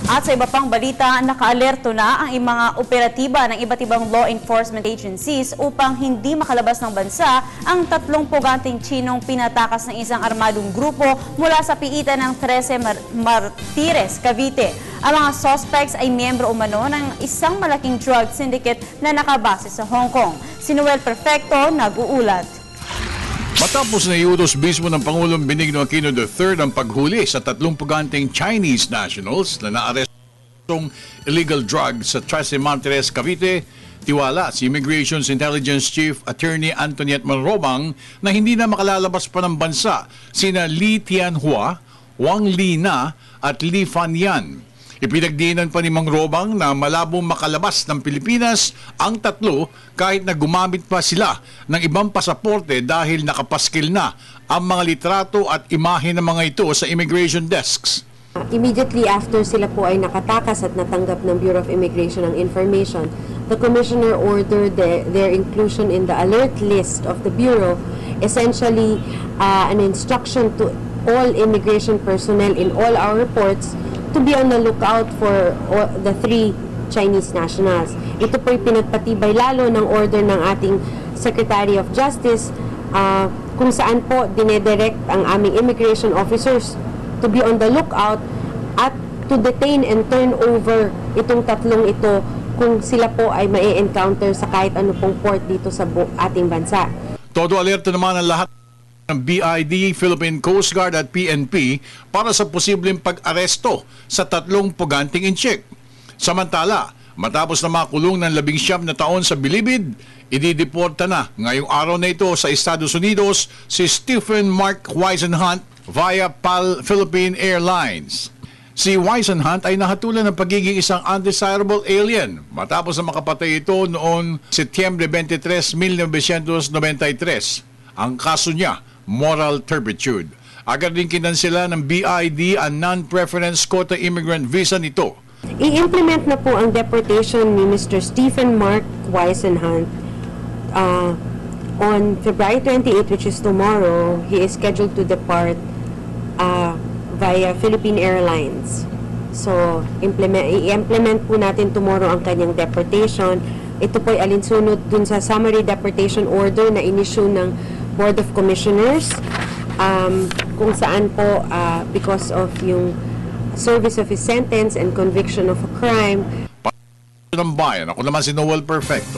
At sa iba pang balita, nakaalerto na ang mga operatiba ng iba't ibang law enforcement agencies upang hindi makalabas ng bansa ang 3 puganteng Chinong pinatakas ng isang armadong grupo mula sa piitan ng 13 Martires, Cavite. Ang mga suspects ay miyembro umano ng isang malaking drug syndicate na nakabase sa Hong Kong. Si Noel Perfecto nag-uulat. Matapos na iutos mismo ng Pangulong Benigno Aquino III ang paghuli sa 3 puganteng Chinese nationals na naarestong illegal drugs sa 13 Martires, Cavite, tiwala si Immigration's Intelligence Chief Attorney Antoniette Manrobang na hindi na makalalabas pa ng bansa sina Li Tianhua, Wang Lina at Li Fanyan. Ipinagdiinan pa ni Mang Robang na malabong makalabas ng Pilipinas ang 3 kahit na gumamit pa sila ng ibang pasaporte dahil nakapaskil na ang mga litrato at imahe ng mga ito sa immigration desks. Immediately after sila po ay nakatakas at natanggap ng Bureau of Immigration ang information, the Commissioner ordered their inclusion in the alert list of the Bureau, essentially an instruction to all immigration personnel in all our reports to be on the lookout for the 3 Chinese nationals. Ito po'y pinagpatibay lalo ng order ng ating Secretary of Justice kung saan po dinedirect ang aming immigration officers to be on the lookout at to detain and turn over itong 3 ito kung sila po ay mai-encounter sa kahit ano pong port dito sa ating bansa. Todo alerto naman ang lahat ng BID, Philippine Coast Guard at PNP para sa posibleng pag-aresto sa 3 puganteng inchik. Samantala, matapos na makulong ng 19 na taon sa bilibid, idideporta na ngayong araw na ito sa Estados Unidos si Stephen Mark Wisenhunt via PAL Philippine Airlines. Si Wisenhunt ay nahatulan ng pagiging isang undesirable alien matapos na makapatay ito noong Setyembre 23, 1993. Ang kaso niya, moral turpitude. Agad din kinansela ng BID ang non-preference quota immigrant visa nito. I-implement na po ang deportation ni Mr. Stephen Mark Wisenhunt on February 28, which is tomorrow. He is scheduled to depart via Philippine Airlines. So, i-implement po natin tomorrow ang kanyang deportation. Ito po ay alinsunod dun sa summary deportation order na inisyu ng Board of Commissioners kung saan po because of yung service of his sentence and conviction of a crime. Ng bayan, ako naman si Noel Perfecto.